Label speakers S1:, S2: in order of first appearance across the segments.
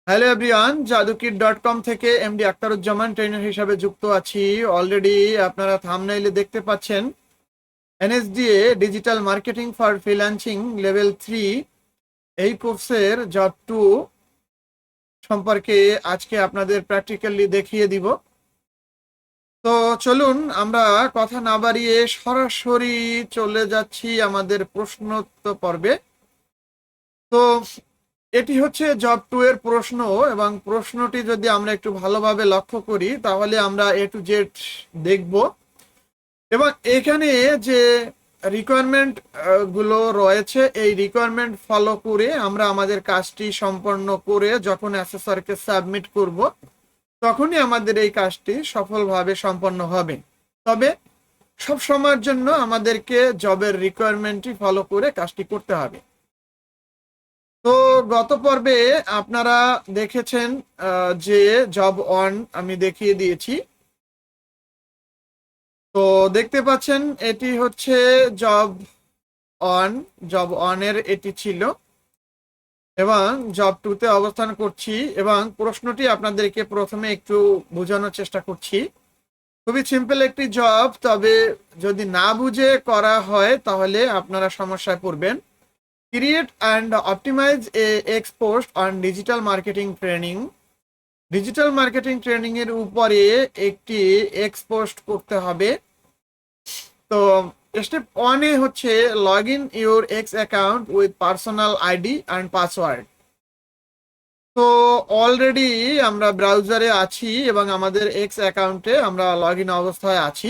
S1: Hello everyone, জাদুকির.কম থেকে MD Aktaruzzaman trainer হিসাবে যুক্ত আছি। অলরেডি আপনারা থাম্বনেইলে দেখতে পাচ্ছেন NSDA digital marketing for freelancing level 3 এই কোর্সের জব 2 সম্পর্কে আজকে আপনাদের প্র্যাকটিক্যালি দেখিয়ে দিব। তো চলুন আমরা কথা না বাড়িয়ে সরাসরি চলে যাচ্ছি আমাদের প্রশ্নোত্তর পর্বে। তো এটি হচ্ছে জব 2 এর প্রশ্ন, এবং প্রশ্নটি যদি আমরা একটু ভালোভাবে লক্ষ্য করি তাহলে আমরা এ টু জেড দেখব। এবং এখানে যে রিকোয়ারমেন্ট গুলো রয়েছে, এই রিকোয়ারমেন্ট ফলো করে আমরা আমাদের কাজটি সম্পন্ন করে যখন অ্যাসেসরকে সাবমিট করব, তখনই আমাদের এই কাজটি সফলভাবে সম্পন্ন হবে। তবে সব সময়ের জন্য আমাদেরকে জবের রিকোয়ারমেন্টটি ফলো করে কাজটি করতে হবে। তো গত পর্বে আপনারা দেখেছেন যে জব অন আমি দেখিয়ে দিয়েছি। তো দেখতে পাচ্ছেন এটি হচ্ছে জব অন। জব অন এর এটি ছিল, এবং জব 2 তে অবস্থান করছি। এবং প্রশ্নটি আপনাদেরকে প্রথমে একটু বোঝানোর চেষ্টা করছি। খুবই সিম্পল একটি জব, তবে যদি না বুঝে করা হয় তাহলে আপনারা সমস্যায় পড়বেন। Create and optimize a X post on digital marketing training. Digital marketing training এর উপরে একটি এক্স পোস্ট করতে হবে। তো স্টেপ 1 এ হচ্ছে log in your x account with personal ID and password. তো অলরেডি আমরা ব্রাউজারে আছি এবং আমাদের এক্স অ্যাকাউন্টে আমরা লগ ইন অবস্থায় আছি।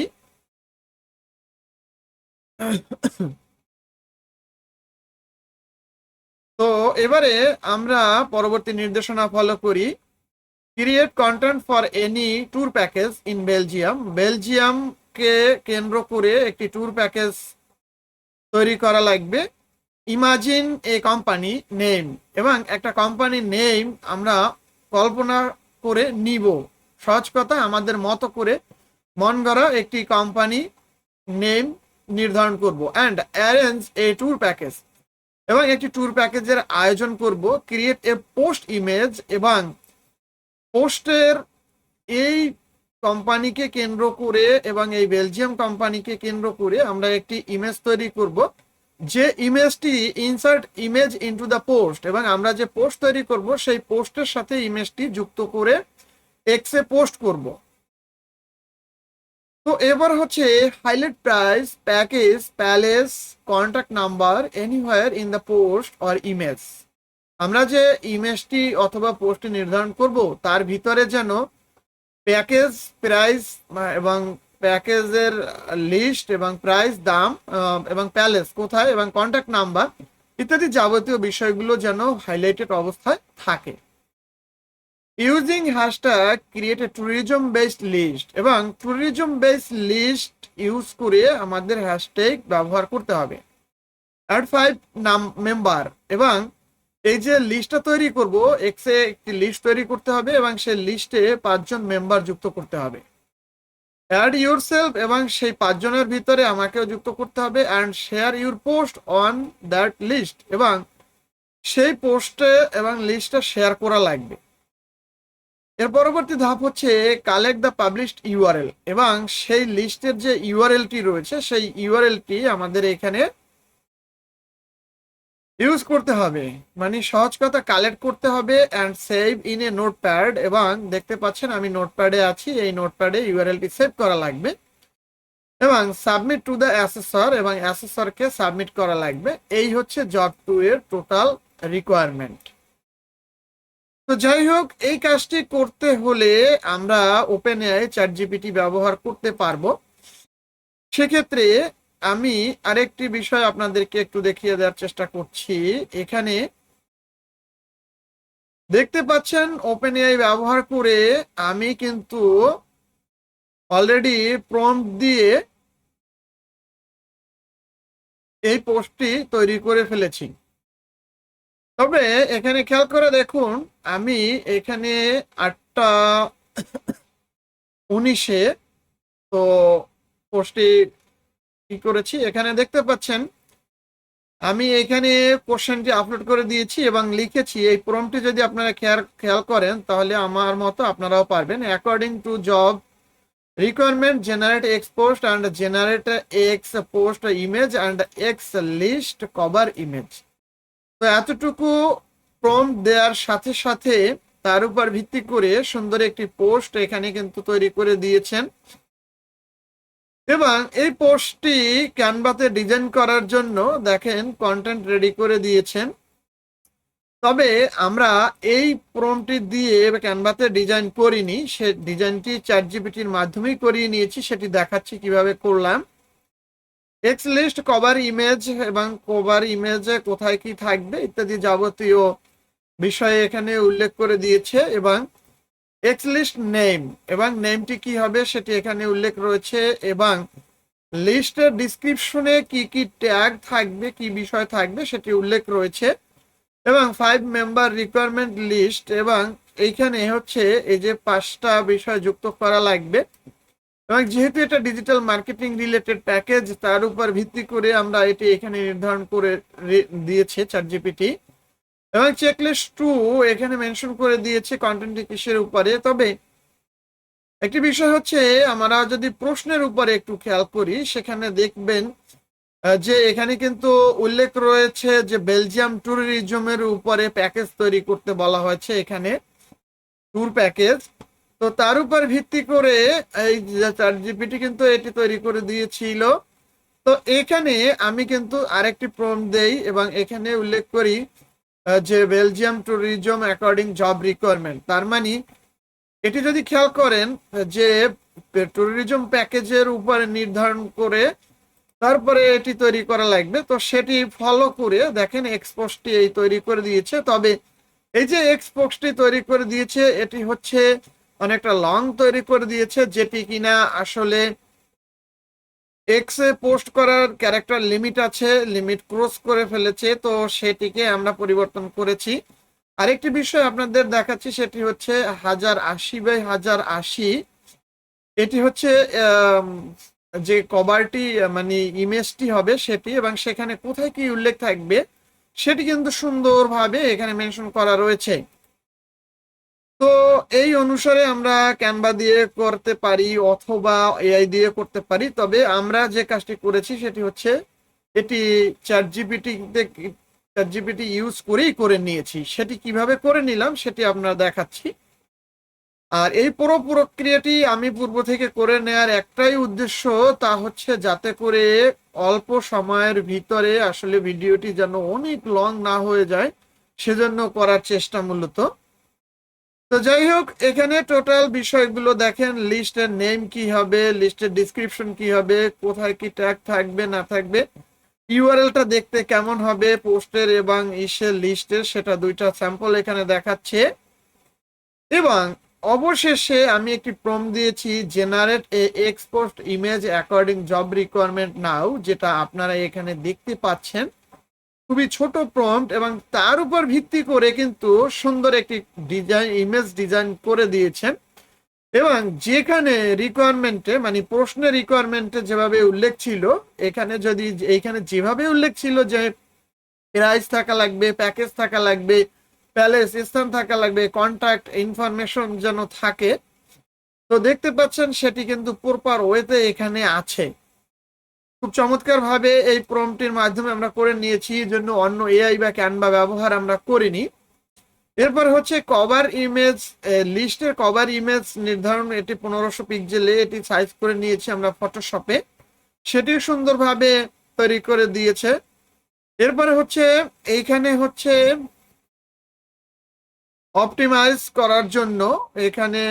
S1: তো এবারে আমরা পরবর্তী নির্দেশনা ফলো করি। Create content for any tour package in Belgium. বেলজিয়ামকে কেন্দ্র করে একটি ট্যুর প্যাকেজ তৈরি করা লাগবে। ইমাজিন এ কোম্পানি নেম, এবং একটা কোম্পানি নেম আমরা কল্পনা করে নিব। সহজ কথা, আমাদের মতো করে মন গড়া একটি কোম্পানি নেম নির্ধারণ করব। And arrange a tour package, এবং একটি ট্যুর প্যাকেজের আয়োজন করব। ক্রিয়েট এ পোস্ট ইমেজ, এবং পোস্টের এই কোম্পানিকে কেন্দ্র করে এবং এই বেলজিয়াম কোম্পানিকে কেন্দ্র করে আমরা একটি ইমেজ তৈরি করব। যে ইমেজটি insert image into the post, এবং আমরা যে পোস্ট তৈরি করব সেই পোস্টের সাথে ইমেজটি যুক্ত করে এক্সে পোস্ট করব। তো এবার হচ্ছে highlight price, package, palace, contact number anywhere in the post or image. আমরা যে ইমেজটি অথবা পোস্টটি নির্ধারণ করব তার ভিতরে যেন প্যাকেজ, প্রাইস এবং প্যাকেজের লিস্ট এবং প্রাইস, দাম, এবং প্যালেস কোথায় এবং কন্ট্যাক্ট নাম্বার ইত্যাদি যাবতীয় বিষয়গুলো যেন হাইলাইটেড অবস্থায় থাকে। Using hashtag create a tourism based list, এবং ট্যুরিজম বেসড লিস্ট ইউজ করে আমাদের হ্যাশট্যাগ ব্যবহার করতে হবে। অ্যাড 5 মেম্বার, এবং এই যে লিস্টটা তৈরি করব, এক্সে একটি লিস্ট তৈরি করতে হবে এবং সেই লিস্টে 5 জন মেম্বার যুক্ত করতে হবে। অ্যাড ইউর সেলফ, এবং সেই 5 জনের ভিতরে আমাকেও যুক্ত করতে হবে। And share your post on that list, এবং সেই পোস্টে এবং লিস্টটা শেয়ার করা লাগবে। এর পরবর্তী ধাপ হচ্ছে কালেক্ট দ্য পাবলিশড ইউআরএল, এবং সেই লিস্টের যে ইউআরএলটি রয়েছে সেই ইউআরএলটি আমাদের এখানে ইউজ করতে হবে। মানে সহজ কথা, কালেক্ট করতে হবে and save in a notepad, এবং দেখতে পাচ্ছেন আমি নোটপ্যাডে আছি, এই নোটপ্যাডে ইউআরএলটি সেভ করা লাগবে এবং সাবমিট টু দ্য অ্যাসেসর, এবং অ্যাসেসরকে সাবমিট করা লাগবে। এই হচ্ছে জব 2 এর টোটাল রিকোয়ারমেন্ট। তো যাই হোক, এই কাজটি করতে হলে আমরা ওপেন এআই, চ্যাট জিপিটি ব্যবহার করতে পারবো। সেক্ষেত্রে আমি আরেকটি বিষয় আপনাদেরকে একটু দেখিয়ে দেওয়ার চেষ্টা করছি। এখানে দেখতে পাচ্ছেন ওপেন এআই ব্যবহার করে আমি কিন্তু অলরেডি প্রম্পট দিয়ে এই পোস্টটি তৈরি করে ফেলেছি। তবে এখানে খেয়াল করে দেখুন, আমি এখানে 8টা 19-এ তো পোস্টটি কি করেছি, এখানে দেখতে পাচ্ছেন আমি এখানে কোশ্চেনটি আপলোড করে দিয়েছি এবং লিখেছি। এই প্রম্পটটি যদি আপনারা খেয়াল করেন তাহলে আমার মতো আপনারাও পারবেন। According to job requirement, generate X post and generate X post image and X list cover image। তো এতটুকু প্রম্পট দেওয়ার সাথে সাথে তার উপর ভিত্তি করে সুন্দর একটি পোস্ট এখানে কিন্তু তৈরি করে দিয়েছেন এবং এই পোস্টটি ক্যানভাতে ডিজাইন করার জন্য দেখেন কন্টেন্ট রেডি করে দিয়েছেন। তবে আমরা এই প্রম্পটটি দিয়ে ক্যানভাতে ডিজাইন করিনি, সে ডিজাইনটি চ্যাটজিপিটির মাধ্যমেই করিয়ে নিয়েছি, সেটি দেখাচ্ছি কিভাবে করলাম। এক্স লিস্ট কভার ইমেজ এবং কভার ইমেজে কোথায় কি থাকবে ইত্যাদি যাবতীয় বিষয়ে এখানে উল্লেখ করে দিয়েছে এবং এক্স লিস্ট নেম এবং নেমটি কি হবে সেটি এখানে উল্লেখ রয়েছে এবং লিস্টের ডিসক্রিপশনে কি কি ট্যাগ থাকবে, কি বিষয় থাকবে সেটি উল্লেখ রয়েছে এবং 5 মেম্বার রিকোয়ারমেন্ট লিস্ট এবং এইখানে হচ্ছে এই যে 5টা বিষয় যুক্ত করা লাগবে এবং যেহেতু এটা ডিজিটাল মার্কেটিং রিলেটেড প্যাকেজ তার উপর ভিত্তি করে আমরা এটি এখানে নির্ধারণ করে দিয়েছে চ্যাটজিপিটি এবং চেকলিস্ট 2 এখানে মেনশন করে দিয়েছে কন্টেন্টটি কিসের উপরে। তবে একটি বিষয় হচ্ছে আমরা যদি প্রশ্নের উপরে একটু খেয়াল করি সেখানে দেখবেন যে এখানে কিন্তু উল্লেখ রয়েছে যে বেলজিয়াম ট্যুরিজমের উপরে প্যাকেজ তৈরি করতে বলা হয়েছে, এখানে ট্যুর প্যাকেজ। তো তার উপর ভিত্তি করে এই চ্যাটজিপিটি কিন্তু এটি তৈরি করে দিয়েছিল। তো এখানে আমি কিন্তু আরেকটি প্রম্পট দেই এবং এখানে উল্লেখ করি যে Belgium tourism according job requirement. তার মানে এটি যদি খেয়াল করেন যে ট্যুরিজম প্যাকেজের উপরে নির্ধারণ করে তারপরে এটি তৈরি করা লাগবে। তো সেটি ফলো করে দেখেন এক্সপোস্টটি এই তৈরি করে দিয়েছে। তবে এই যে এক্সপোস্টটি তৈরি করে দিয়েছে এটি হচ্ছে অনেকটা লং তৈরি করে দিয়েছে, যেটি কিনা আসলে এক্সে পোস্ট করার ক্যারেক্টার লিমিট আছে, লিমিট ক্রস করে ফেলেছে, তো সেটিকে আমরা পরিবর্তন করেছি। আরেকটি বিষয় আপনাদের দেখাচ্ছি সেটি হচ্ছে 1080x1080। এটি হচ্ছে যে কভারটি মানে ইমেজটি হবে সেটি এবং সেখানে কোথায় কি উল্লেখ থাকবে সেটি কিন্তু সুন্দরভাবে এখানে মেনশন করা রয়েছে। তো এই অনুসারে আমরা ক্যানভা দিয়ে করতে পারি অথবা এআই দিয়ে করতে পারি। তবে আমরা যে কাজটি করেছি সেটি হচ্ছে এটি চ্যাটজিপিটি ইউজ করেই করে নিয়েছি। সেটি কিভাবে করে নিলাম সেটি আপনারা দেখাচ্ছি। আর এই পুরো প্রক্রিয়াটি আমি পূর্ব থেকে করে নেওয়ার একটাই উদ্দেশ্য, তা হচ্ছে যাতে করে অল্প সময়ের ভিতরে আসলে ভিডিওটি যেন অনেক লং না হয়ে যায়, সেজন্য করার চেষ্টা মূলত। তো যাই হোক, এখানে টোটাল বিষয়গুলো দেখেন, লিস্টের নেম কি হবে, লিস্টের ডিসক্রিপশন কি হবে, কোথায় কি ট্যাগ থাকবে না থাকবে, ইউআরএলটা দেখতে কেমন হবে পোস্টের এবং ইসের লিস্টের, সেটা দুইটা স্যাম্পল এখানে দেখাচ্ছে। এবং অবশেষে আমি একটি প্রম্পট দিয়েছি generate a export image according job requirement now, যেটা আপনারা এখানে দেখতে পাচ্ছেন। খুবই ছোট প্রম্পট এবং তার উপর ভিত্তি করে কিন্তু সুন্দর একটি ডিজাইন ইমেজ ডিজাইন করে দিয়েছেন এবং যেখানে রিকোয়ারমেন্টে মানে প্রশ্নের রিকোয়ারমেন্টে যেভাবে উল্লেখ ছিল এখানে যদি এইখানে যেভাবে উল্লেখ ছিল যে প্রাইস থাকা লাগবে, প্যাকেজ থাকা লাগবে, প্যালেস স্থান থাকা লাগবে, কন্ট্যাক্ট ইনফরমেশন যেন থাকে, তো দেখতে পাচ্ছেন সেটি কিন্তু প্রপার ওয়েতে এখানে আছে। খুব চমৎকার ভাবে এই প্রম্পটির মাধ্যমে আমরা করে নিয়েছি, জন্য অন্য এআই বা ক্যানভা ব্যবহার আমরা করিনি। এরপর হচ্ছে কভার ইমেজ, লিস্টের কভার ইমেজ নির্ধারণ, এটি 1500 পিক্সেলে এটি সাইজ করে নিয়েছি আমরা ফটোশপে, সেটি সুন্দরভাবে তৈরি করে দিয়েছে। এরপরে হচ্ছে এইখানে হচ্ছে অপটিমাইজ করার জন্য এখানে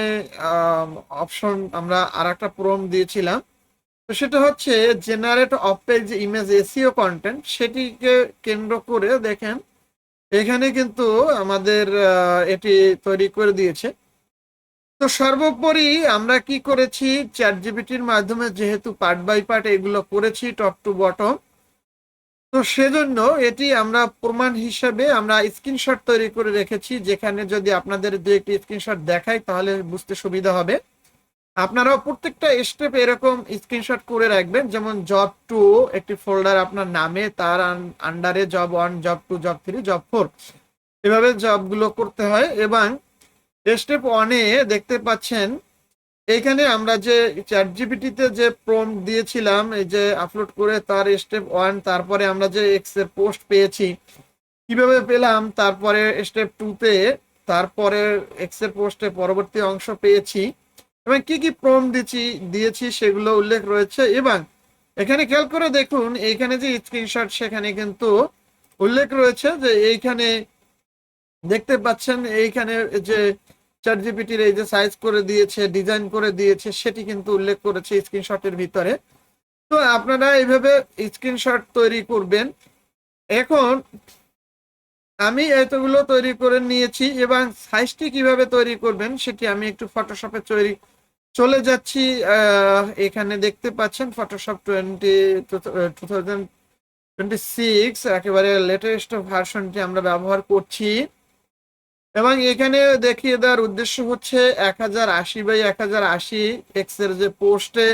S1: অপশন আমরা আর একটা প্রম্পট দিয়েছিলাম, তো সেটা হচ্ছে generate of page image SEO content. সেটিকে কেন্দ্র করে দেখেন এখানে কিন্তু আমাদের এটি তৈরি করে দিয়েছে। তো সর্বোপরি আমরা কি করেছি, চ্যাটজিপিটির মাধ্যমে যেহেতু পার্ট বাই পার্ট এগুলো করেছি টপ টু বটম, তো সেজন্য এটি আমরা প্রমাণ হিসেবে আমরা স্ক্রিনশট তৈরি করে রেখেছি, যেখানে যদি আপনাদের দু একটি স্ক্রিনশট দেখাই তাহলে বুঝতে সুবিধা হবে। আপনারাও প্রত্যেকটা স্টেপ এরকম স্ক্রিনশট করে রাখবেন। যেমন জব 2 একটি ফোল্ডার আপনার নামে, তার আন্ডারে জব 1, জব 2, জব 3, জব 4 এভাবে জবগুলো করতে হয়। এবং স্টেপ 1-এ দেখতে পাচ্ছেন এইখানে আমরা যে চ্যাট জিপিটিতে যে প্রম্পট দিয়েছিলাম এই যে আপলোড করে, তার স্টেপ 1, তারপরে আমরা যে এক্স এর পোস্ট পেয়েছি কিভাবে পেলাম, তারপরে স্টেপ 2-তে তারপরে এক্স এর পোস্টে পরবর্তী অংশ পেয়েছি এবং কি কি প্রম্পট দিয়েছি সেগুলো উল্লেখ রয়েছে। এবং এখানে খেয়াল করে দেখুন এইখানে যে স্ক্রিনশট সেখানে কিন্তু উল্লেখ রয়েছে যে এইখানে দেখতে পাচ্ছেন এইখানে যে চ্যাট জিপিটির এই যে সাইজ করে দিয়েছে, ডিজাইন করে দিয়েছে, সেটি কিন্তু উল্লেখ করেছে স্ক্রিনশটের ভিতরে। তো আপনারা এইভাবে স্ক্রিনশট তৈরি করবেন। এখন আমি এতগুলো তৈরি করে নিয়েছি এবং সাইজটি কিভাবে তৈরি করবেন সেটি আমি একটু ফটোশপে চলে যাচ্ছি। এখানে দেখতে পাচ্ছেন ফটোশপ 2026 একেবারে লেটেস্ট ভার্সনটি আমরা ব্যবহার করছি। এবং এখানে দেখিয়ে দেওয়ার উদ্দেশ্য হচ্ছে 1080x1080 এক্স এর যে পোস্টে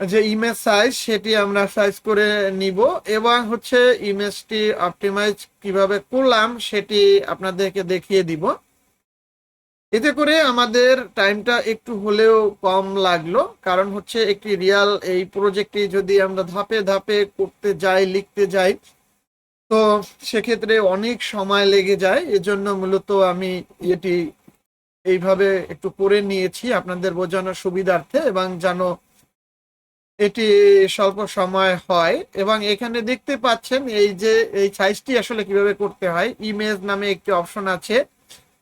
S1: যে ইমেজ সাইজ সেটি আমরা সাইজ করে নিব এবং হচ্ছে ইমেজটি অপটিমাইজ কিভাবে করলাম সেটি আপনাদেরকে দেখিয়ে দিব। এতে করে আমাদের টাইমটা একটু হলেও কম লাগলো, কারণ হচ্ছে একটি রিয়াল এই প্রজেক্টটি যদি আমরা ধাপে ধাপে করতে যাই, লিখতে যাই, তো সেক্ষেত্রে অনেক সময় লেগে যায়। এজন্য মূলত আমি এটি এইভাবে একটু করে নিয়েছি আপনাদের বোঝানোর সুবিধার্থে এবং যেন এটি স্বল্প সময় হয়। এবং এখানে দেখতে পাচ্ছেন এই যে এই সাইজটি আসলে কিভাবে করতে হয়, ইমেজ নামে একটি অপশন আছে,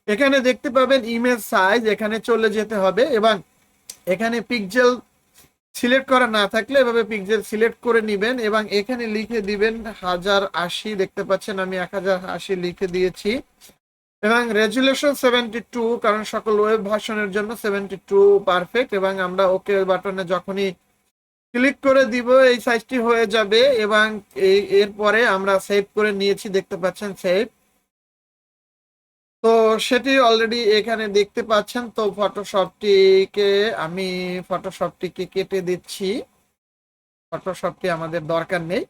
S1: এখানে দেখতে পাবেন ইমেজ সাইজ, এখানে চলে যেতে হবে এবং এখানে পিক্সেল সিলেক্ট করা না থাকলে এভাবে পিক্সেল সিলেক্ট করে নেবেন এবং এখানে লিখে দিবেন 1080। দেখতে পাচ্ছেন আমি 1080 লিখে দিয়েছি এবং রেজুলেশন 72, কারণ সকল ওয়েব ভার্সনের জন্য 72 পারফেক্ট। এবং আমরা ওকে বাটনে যখনই ক্লিক করে দিব এই সাইজটি হয়ে যাবে এবং এরপরে আমরা সেভ করে নিয়েছি, দেখতে পাচ্ছেন সেভ। তো সেটি অলরেডি এখানে দেখতে পাচ্ছেন। তো ফটোশপটিকে কেটে দিচ্ছি, ফটোশপটি আমাদের দরকার নেই।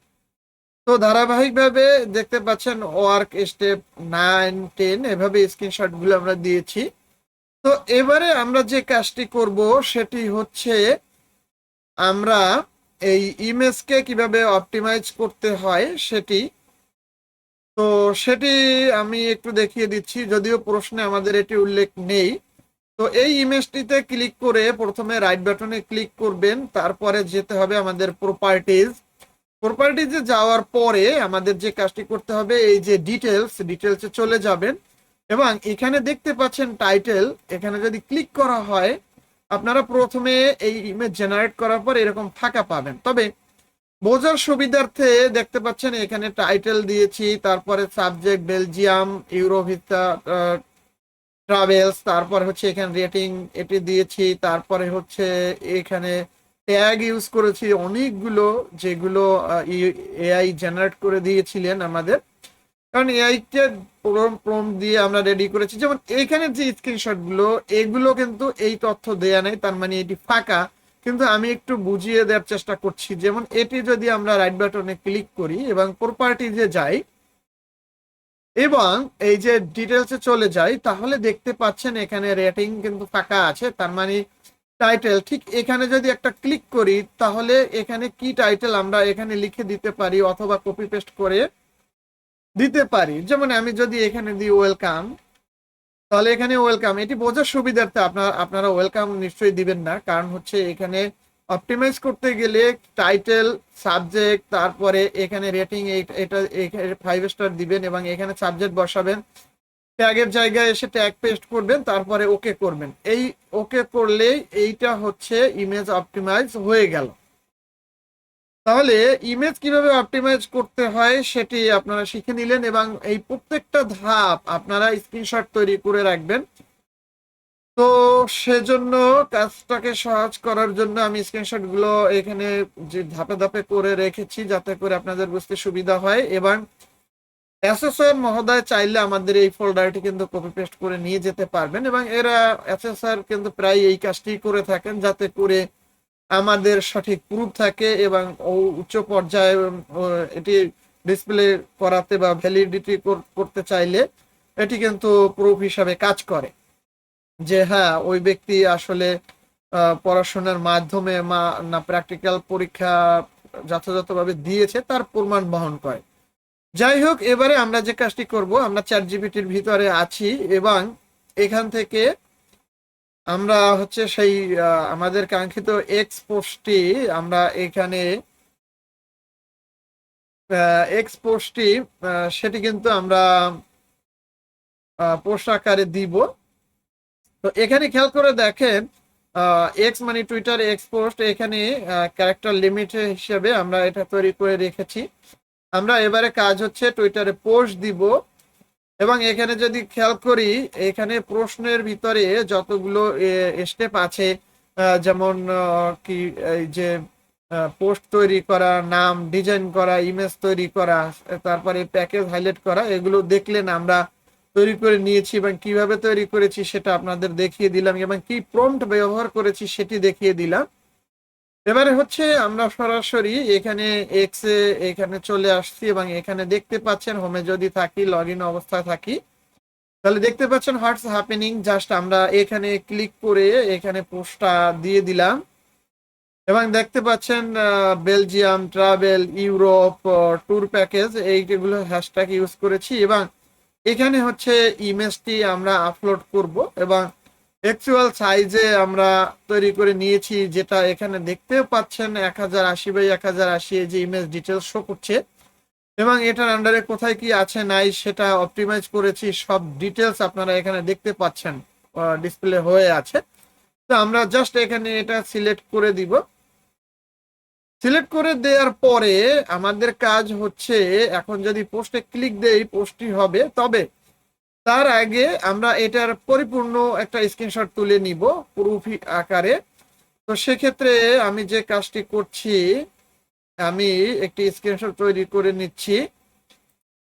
S1: তো ধারাবাহিকভাবে দেখতে পাচ্ছেন ওয়ার্ক স্টেপ 9, 10 এভাবে স্ক্রিনশট গুলো আমরা দিয়েছি। তো এবারে আমরা যে কাজটি করব সেটি হচ্ছে আমরা এই ইমেজকে কিভাবে অপটিমাইজ করতে হয় সেটি আমি একটু দেখিয়ে দিচ্ছি, যদিও প্রশ্নে আমাদের এটি উল্লেখ নেই। তো এই ইমেজটিতে ক্লিক করে প্রথমে রাইট বাটনে ক্লিক করবেন, তারপরে যেতে হবে আমাদের প্রপার্টিজে যাওয়ার পরে আমাদের যে কাজটি করতে হবে এই যে ডিটেলসে চলে যাবেন এবং এখানে দেখতে পাচ্ছেন টাইটেল, এখানে যদি ক্লিক করা হয় আপনারা প্রথমে এই ইমেজ জেনারেট করার পর এরকম ফাঁকা পাবেন। তবে বোঝার সুবিধার্থে দেখতে পাচ্ছেন এখানে টাইটেল দিয়েছি, তারপরে সাবজেক্ট বেলজিয়াম, ইউরোভিস্তা ট্রাভেলস, তারপর হচ্ছে এখানে রেটিং এটি দিয়েছি, তারপরে হচ্ছে এখানে ট্যাগ ইউজ করেছি অনেকগুলো, যেগুলো এআই জেনারেট করে দিয়েছিলেন আমাদের, কারণ এআই কে প্রম্পট দিয়ে আমরা রেডি করেছি। যেমন এইখানে যে স্ক্রিনশট গুলো এগুলো কিন্তু এই তথ্য দেয়া নেই, তার মানে এটি ফাঁকা, কিন্তু আমি একটু বুঝিয়ে দেওয়ার চেষ্টা করছি। যেমন এটি যদি আমরা রাইট বাটনে ক্লিক করি এবং প্রপার্টিজে যাই এবং এই যে ডিটেলসে চলে যাই, তাহলে দেখতে পাচ্ছেন এখানে রেটিং কিন্তু ফাঁকা আছে, তার মানে টাইটেল। ঠিক এখানে যদি একটা ক্লিক করি তাহলে এখানে কি টাইটেল আমরা এখানে লিখে দিতে পারি অথবা কপি পেস্ট করে দিতে পারি। যেমন আমি যদি এখানে দিই ওয়েলকাম, তাহলে এখানে ওয়েলকাম, এটি বোঝার সুবিধার্থে আপনারা ওয়েলকাম নিশ্চয়ই দিবেন না, কারণ হচ্ছে এখানে অপটিমাইজ করতে গেলে টাইটেল, সাবজেক্ট, তারপরে এখানে রেটিং এটা 5 স্টার দিবেন এবং এখানে সাবজেক্ট বসাবেন, ট্যাগের জায়গায় এসে ট্যাগ পেস্ট করবেন, তারপরে ওকে করবেন। এই ওকে করলেই এইটা হচ্ছে ইমেজ অপটিমাইজ হয়ে গেল। তাহলে ইমেজ কিভাবে অপটিমাইজ করতে হয় সেটি আপনারা শিখে নিলেন এবং এই প্রত্যেকটা ধাপ আপনারা স্ক্রিনশট তৈরি করে রাখবেন। তো সেজন্য কাজটাকে সহজ করার জন্য আমি স্ক্রিনশট গুলো এখানে যে ধাপে ধাপে করে রেখেছি, যাতে করে আপনাদের বুঝতে সুবিধা হয়। এবং অ্যাসেসর মহোদয় চাইলে আমাদের এই ফোল্ডারটি কিন্তু কপি পেস্ট করে নিয়ে যেতে পারবেন, এবং এরা অ্যাসেসর কিন্তু প্রায় এই কাজটি করে থাকেন, যাতে করে আমাদের সঠিক প্রুফ থাকে এবং উচ্চ পর্যায়ে এটি ডিসপ্লে করাতে বা ভ্যালিডিটি করতে চাইলে এটি কিন্তু প্রুফ হিসাবে কাজ করে যে হ্যাঁ ওই ব্যক্তি আসলে পড়াশোনার মাধ্যমে না প্র্যাকটিক্যাল পরীক্ষা যথাযথভাবে দিয়েছে তার প্রমাণ বহন করে। যাই হোক, এবারে আমরা যে কাজটি করব, আমরা চ্যাট জিপিটির ভিতরে আছি এবং এখান থেকে আমরা হচ্ছে সেই আমাদের কাঙ্ক্ষিত এক্স পোস্টটি আমরা এখানে এক্স পোস্টটি সেটি কিন্তু আমরা পোস্ট আকারে দিব। তো এখানে খেয়াল করে দেখেন এক্স মানে টুইটার এক্স পোস্ট, এখানে ক্যারেক্টার লিমিট হিসেবে আমরা এটা তৈরি করে রেখেছি। আমরা এবারে কাজ হচ্ছে টুইটারে পোস্ট দিব, এবং এখানে যদি খেয়াল করি এখানে প্রশ্নের ভিতরে যতগুলো স্টেপ আছে, যেমন কি এই যে পোস্ট তৈরি করা, নাম ডিজাইন করা, ইমেজ তৈরি করা, তারপরে প্যাকেজ হাইলাইট করা, এগুলো দেখলেন আমরা তৈরি করে নিয়েছি এবং কিভাবে তৈরি করেছি সেটা আপনাদের দেখিয়ে দিলাম, এবং কি প্রম্পট ব্যবহার করেছি সেটি দেখিয়ে দিলাম। এবারে হচ্ছে আমরা সরাসরি এখানে এখানে চলে আসছি এবং এখানে দেখতে পাচ্ছেন হোমে যদি থাকি, লগ ইন অবস্থায় থাকি, তাহলে দেখতে পাচ্ছেন হোয়াটস হ্যাপেনিং। জাস্ট আমরা এখানে ক্লিক করে এখানে পোস্টটা দিয়ে দিলাম এবং দেখতে পাচ্ছেন Belgium travel, Europe tour package, এইগুলো হ্যাশট্যাগ ইউজ করেছি এবং এখানে হচ্ছে ইমেজটি আমরা আপলোড করব এবং অ্যাকচুয়াল সাইজে আমরা তৈরি করে নিয়েছি, যেটা এখানে দেখতে পাচ্ছেন 1080x1080 যে ইমেজ ডিটেলস শো করছে, এবং এটার আন্ডারে কোথায় কি আছে নাই সেটা অপটিমাইজ করেছি, সব ডিটেলস আপনারা এখানে দেখতে পাচ্ছেন ডিসপ্লে হয়ে আছে। তো আমরা জাস্ট এখানে এটা সিলেক্ট করে দিব। সিলেক্ট করে দেওয়ার পরে আমাদের কাজ হচ্ছে এখন যদি পোস্টে ক্লিক দেই পোস্টটি হবে, তবে তার আগে আমরা এটার পরিপূর্ণ একটা স্ক্রিনশট তুলে নিব প্রুফ আকারে। তো সেক্ষেত্রে আমি যে কাজটি করছি, আমি একটি স্ক্রিনশট তৈরি করে নিচ্ছি।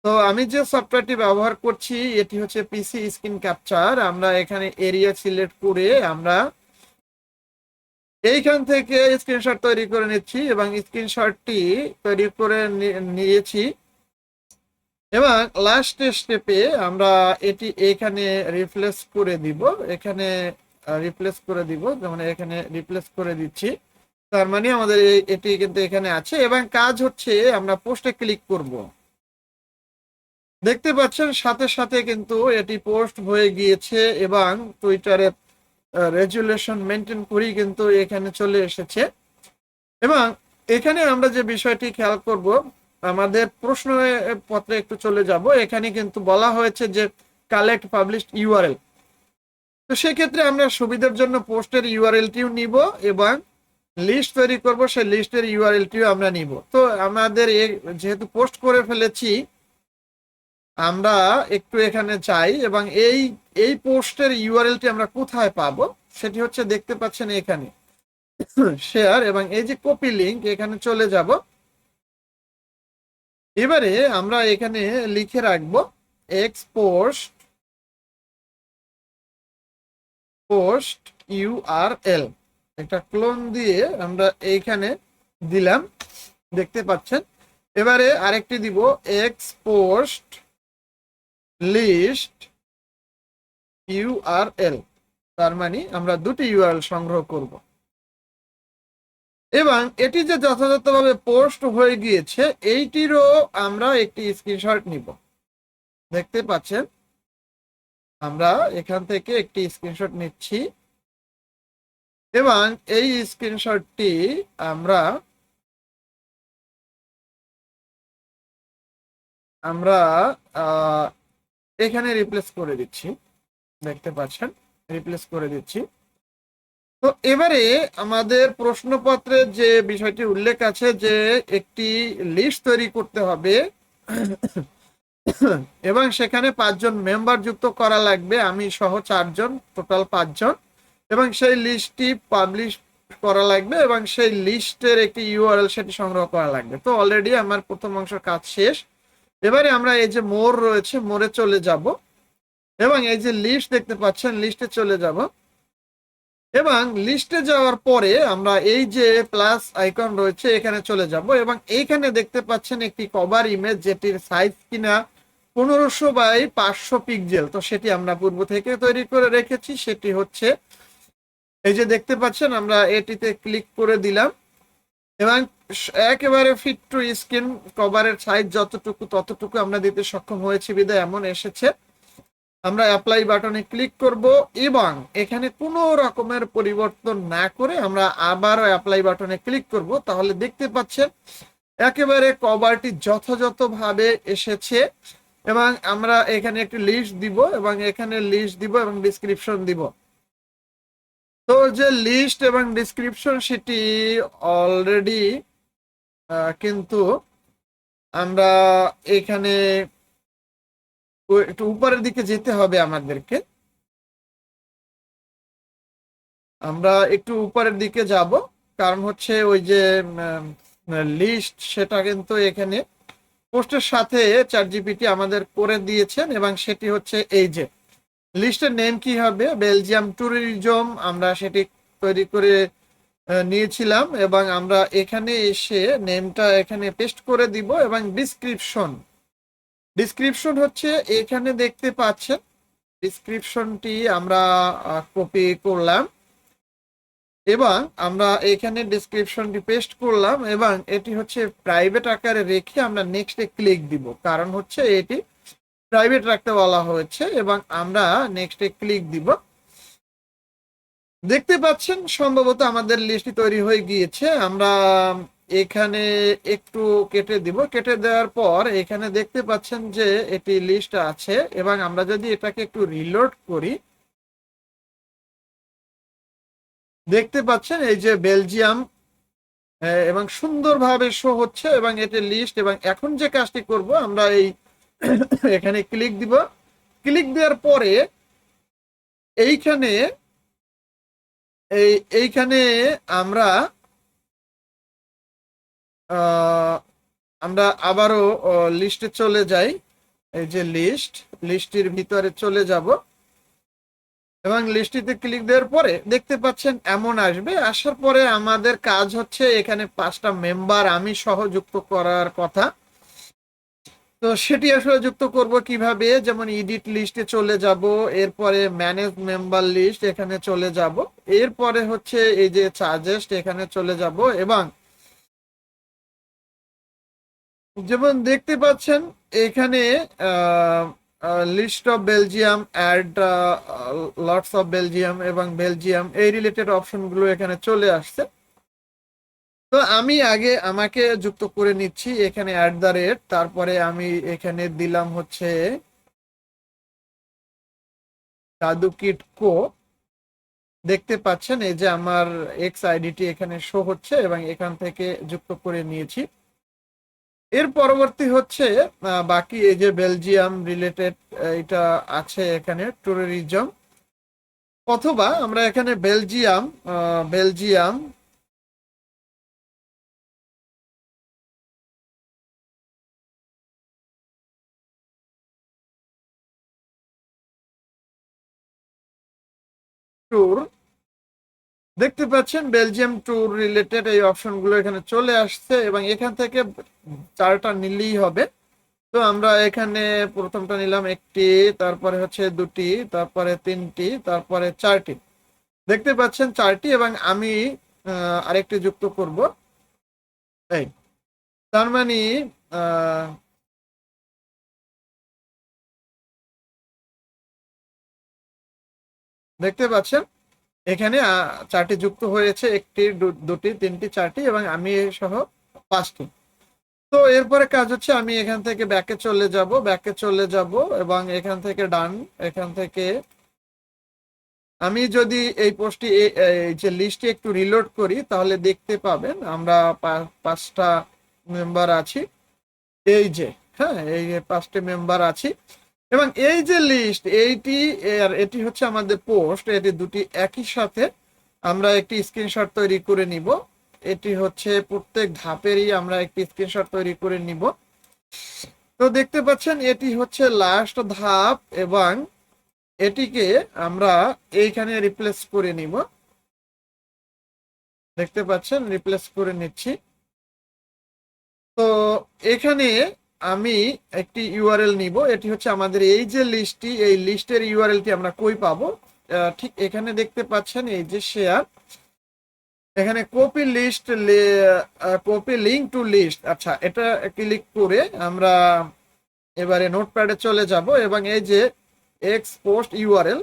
S1: তো আমি যে সফটওয়্যারটি ব্যবহার করছি এটি হচ্ছে পিসি স্ক্রিন ক্যাপচার। আমরা এখানে এরিয়া সিলেক্ট করে আমরা এইখান থেকে স্ক্রিনশট তৈরি করে নিচ্ছি এবং স্ক্রিনশটটি তৈরি করে নিয়েছি, এবং লাস্ট স্টেপে আমরা এটি এখানে রিপ্লেস করে দিব। এখানে রিপ্লেস করে দিব, যেমন এখানে রিপ্লেস করে দিচ্ছি, তার মানে আমাদের এটি কিন্তু এখানে আছে এবং কাজ হচ্ছে আমরা পোস্টে ক্লিক করব। দেখতে পাচ্ছেন সাথে সাথে কিন্তু এটি পোস্ট হয়ে গিয়েছে এবং টুইটারে রেজুলেশন মেনটেন করেই কিন্তু এখানে চলে এসেছে। এবং এখানে আমরা যে বিষয়টি খেয়াল করব, আমাদের প্রশ্ন পত্রে একটু চলে যাব, এখানে কিন্তু বলা হয়েছে যে কালেক্ট পাবলিশড ইউআরএল। তো সেক্ষেত্রে আমরা সুবিধার জন্য পোস্টের ইউআরএলটিও নিব এবং লিস্ট তৈরি করব, সেই লিস্টের ইউআরএলটিও আমরা নিব। তো আমাদের যেহেতু পোস্ট করে ফেলেছি, আমরা একটু এখানে যাই এবং এই পোস্টের ইউআরএলটি আমরা কোথায় পাবো সেটি হচ্ছে দেখতে পাচ্ছেন এখানে শেয়ার, এবং এই যে কপি লিংক, এখানে চলে যাব। এবারে আমরা এখানে লিখে রাখবো এক্স পোস্ট ইউআরএল, একটা ক্লোন দিয়ে আমরা এইখানে দিলাম, দেখতে পাচ্ছেন। এবারে আরেকটি দিব এক্স পোস্ট লিস্ট ইউআরএল, তার মানে আমরা দুটি ইউআরএল সংগ্রহ করব এবং এটি যে যথাযথভাবে পোস্ট হয়ে গিয়েছে এইটিরও আমরা একটি স্ক্রিনশট নিব। দেখতে পাচ্ছেন আমরা এখান থেকে একটি স্ক্রিনশট নিচ্ছি এবং এই স্ক্রিনশটটি আমরা এখানে রিপ্লেস করে দিচ্ছি। দেখতে পাচ্ছেন রিপ্লেস করে দিচ্ছি। তো এবারে আমাদের প্রশ্নপত্রে যে বিষয়টি উল্লেখ আছে যে একটি লিস্ট তৈরি করতে হবে এবং সেখানে 5 জন মেম্বার যুক্ত করা লাগবে, আমি সহ 4 জন, টোটাল 5 জন, এবং সেই লিস্টটি পাবলিশ করা লাগবে এবং সেই লিস্টের একটি ইউআরএল সেটি সংগ্রহ করা লাগবে। তো অলরেডি আমার প্রথম অংশের কাজ শেষ এবারে আমরা এই যে মোর রয়েছে, মোরে চলে যাব এবং এই যে লিস্ট দেখতে পাচ্ছেন, লিস্টে চলে যাব এবং লিস্টে যাওয়ার পরে আমরা এই যে প্লাস আইকন রয়েছে এখানে চলে যাব এবং এইখানে দেখতে পাচ্ছেন একটি কভার ইমেজ, যেটির সাইজ কিনা 1500 বাই 500 পিক্সেল। তো সেটি আমরা পূর্ব থেকে তৈরি করে রেখেছি, সেটি হচ্ছে এই যে দেখতে পাচ্ছেন, আমরা এটিতে ক্লিক করে দিলাম এবং একেবারে ফিট টু স্ক্রিন, কভারের সাইজ যতটুকু ততটুকু আমরা দিতে সক্ষম হয়েছি বিধায় এমন এসেছে। আমরা অ্যাপ্লাই বাটনে ক্লিক করব এবং এখানে কোনো রকমের পরিবর্তন না করে আমরা আবারও অ্যাপ্লাই বাটনে ক্লিক করব। তাহলে দেখতে পাচ্ছেন একেবারে কভারটি যথাযথভাবে এসেছে এবং আমরা এখানে একটি লিস্ট দিব এবং এখানে লিস্ট দিব এবং ডিসক্রিপশন দিব। তো যে লিস্ট এবং ডিসক্রিপশন সেটি অলরেডি কিন্তু আমরা এখানে একটু উপরের দিকে যেতে হবে আমাদেরকে, আমরা একটু উপরের দিকে যাব, কারণ হচ্ছে ওই যে লিস্ট সেটা কিন্তু এখানে পোস্টের সাথে চ্যাটজিপিটি আমাদের করে দিয়েছেন এবং সেটি হচ্ছে এই যে লিস্টের নেম কি হবে, বেলজিয়াম ট্যুরিজম, আমরা সেটি তৈরি করে নিয়েছিলাম এবং আমরা এখানে এসে নেমটা এখানে পেস্ট করে দিব এবং ডিসক্রিপশন, ডিসক্রিপশন হচ্ছে এখানে দেখতে পাচ্ছেন, ডিসক্রিপশনটি আমরা কপি করলাম এবং আমরা এখানে ডিসক্রিপশনটি পেস্ট করলাম এবং এটি হচ্ছে প্রাইভেট আকারে রেখে আমরা নেক্সটে ক্লিক দিব, কারণ হচ্ছে এটি প্রাইভেট রাখতে বলা হয়েছে এবং আমরা নেক্সটে ক্লিক দিব। দেখতে পাচ্ছেন সম্ভবত আমাদের লিস্টটি তৈরি হয়ে গিয়েছে। আমরা এখানে একটু কেটে দিব, কেটে দেওয়ার পর এখানে দেখতে পাচ্ছেন যে এটি লিস্ট আছে এবং আমরা যদি এটাকে একটু রিলোড করি, দেখতে পাচ্ছেন এই যে বেলজিয়াম এবং সুন্দরভাবে শো হচ্ছে এবং এটি লিস্ট। এবং এখন যে কাজটি করব, আমরা এই এখানে ক্লিক দিব, ক্লিক দেওয়ার পরে এইখানে এইখানে আমরা আমরা আবারও লিস্টে চলে যাই, এই যে লিস্ট, লিস্টের ভিতরে চলে যাব এবং লিস্টটিতে ক্লিক দেওয়ার পরে দেখতে পাচ্ছেন এমন আসবে। আসার পরে আমাদের কাজ হচ্ছে এখানে 5টা মেম্বার আমি সহ যুক্ত করার কথা। তো সেটি আসলে যুক্ত করব কিভাবে, যেমন এডিট লিস্টে চলে যাব, এরপরে ম্যানেজ মেম্বার লিস্ট এখানে চলে যাব, এরপরে হচ্ছে এই যে সাজেস্ট এখানে চলে যাব এবং যেমন দেখতে পাচ্ছেন এখানে list of Belgium, add lots of Belgium এবং বেলজিয়াম, এই রিলেটেড অপশনগুলো এখানে চলে আসছে। তো আমি আগে আমাকে যুক্ত করে নিচ্ছি এখানে @, তারপরে আমি এখানে দিলাম হচ্ছে দাদুকিট কো। দেখতে পাচ্ছেন এই যে আমার এক্স আইডিটি এখানে শো হচ্ছে এবং এখান থেকে যুক্ত করে নিয়েছি। এর পরবর্তী হচ্ছে বাকি এই যে বেলজিয়াম রিলেটেড এটা আছে এখানে ট্যুরিজম, অথবা আমরা এখানে বেলজিয়াম বেলজিয়াম ট্যুর, দেখতে পাচ্ছেন বেলজিয়াম ট্যুর রিলেটেড এই অপশনগুলো এখানে চলে আসছে এবং এখান থেকে 4টা নিলেই হবে। তো আমরা এখানে প্রথমটা নিলাম 1টি, তারপরে হচ্ছে 2টি, তারপরে 3টি, তারপরে 4টি। দেখতে পাচ্ছেন 4টি এবং আমি আরেকটি যুক্ত করব, এই তার মানে দেখতে পাচ্ছেন এখানে 4টি যুক্ত হয়েছে, 1টি, 2টি, 3টি, 4টি এবং আমি সহ 5টি। তো এরপরে কাজ হচ্ছে আমি এখান থেকে ব্যাকে চলে যাব, ব্যাকে চলে যাব এবং এখান থেকে ডান, এখান থেকে আমি যদি এই পোস্টটি এই যে লিস্টে একটু রিলোড করি তাহলে দেখতে পাবেন আমরা 5টা মেম্বার আছি, এই যে হ্যাঁ এই 5টি মেম্বার আছি এবং এই যে লিস্ট এইটি আর এটি হচ্ছে আমাদের পোস্ট, এটি দুটি একই সাথে আমরা একটি স্ক্রিনশট তৈরি করে নিব। এটি হচ্ছে প্রত্যেক ধাপেরই আমরা একটি স্ক্রিনশট তৈরি করে নিব। তো দেখতে পাচ্ছেন এটি হচ্ছে লাস্ট ধাপ এবং এটিকে আমরা এইখানে রিপ্লেস করে নিব। দেখতে পাচ্ছেন রিপ্লেস করে নিচ্ছি। তো এখানে আমি একটি ইউআরএল নিব। এটি হচ্ছে আমাদের এই যে লিস্টটি, এই লিস্টের ইউআরএলটি আমরা কই পাবো? ঠিক এখানে দেখতে পাচ্ছেন এই যে শেয়ার, এখানে copy list, copy link to list. আচ্ছা, এটা ক্লিক করে আমরা এবারে নোটপ্যাডে চলে যাব এবং এই যে X post URL,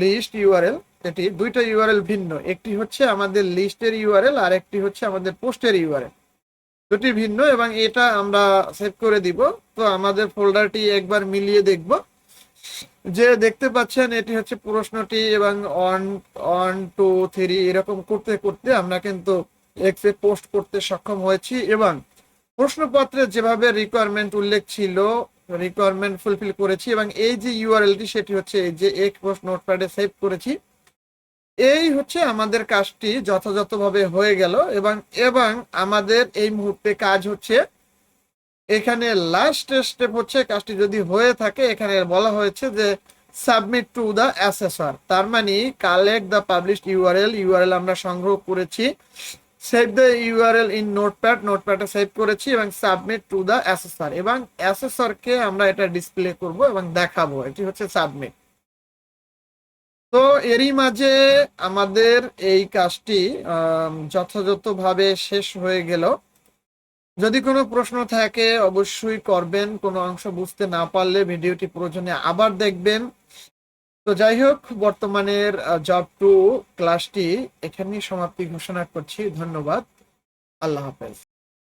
S1: list URL, এটি দুইটা ইউআরএল ভিন্ন। একটি হচ্ছে আমাদের লিস্টের ইউআরএল আর একটি হচ্ছে আমাদের পোস্টের ইউআরএল, দুটি ভিন্ন এবং এটা আমরা সেভ করে দিব। তো আমাদের ফোল্ডারটি একবার মিলিয়ে দেখব। যে দেখতে পাচ্ছেন এটি হচ্ছে প্রশ্নটি এবং 1 1 2 3 এরকম করতে করতে আমরা কিন্তু এক্সে পোস্ট করতে সক্ষম হয়েছি এবং প্রশ্নপত্রে যেভাবে রিকোয়ারমেন্ট উল্লেখ ছিল রিকোয়ারমেন্ট ফুলফিল করেছি এবং এই যে ইউআরএলটি সেটি হচ্ছে এই যে এক্স পোস্ট নোটপ্যাডে সেভ করেছি। এই হচ্ছে আমাদের কাজটি যথাযথভাবে হয়ে গেল এবং এবং আমাদের এই মুহূর্তে কাজ হচ্ছে এখানে লাস্ট স্টেপ হচ্ছে কাজটি যদি হয়ে থাকে এখানে বলা হয়েছে যে সাবমিট টু দ্য অ্যাসেসর, তার মানে collect the published URL, URL আমরা সংগ্রহ করেছি, save the URL in notepad, নোটপ্যাডে সেভ করেছি এবং সাবমিট টু দ্য অ্যাসেসর এবং অ্যাসেসরকে আমরা এটা ডিসপ্লে করব এবং দেখাবো। এটি হচ্ছে সাবমিট। তো এরই মাঝে আমাদের এই কাজটি যথাযথভাবে শেষ হয়ে গেল। যদি কোনো প্রশ্ন থাকে অবশ্যই করবেন, কোনো অংশ বুঝতে না পারলে ভিডিওটি প্রয়োজনে আবার দেখবেন। তো যাই হোক, বর্তমানের জব টু ক্লাসটি এখানেই সমাপ্তি ঘোষণা করছি। ধন্যবাদ। আল্লাহ হাফেজ।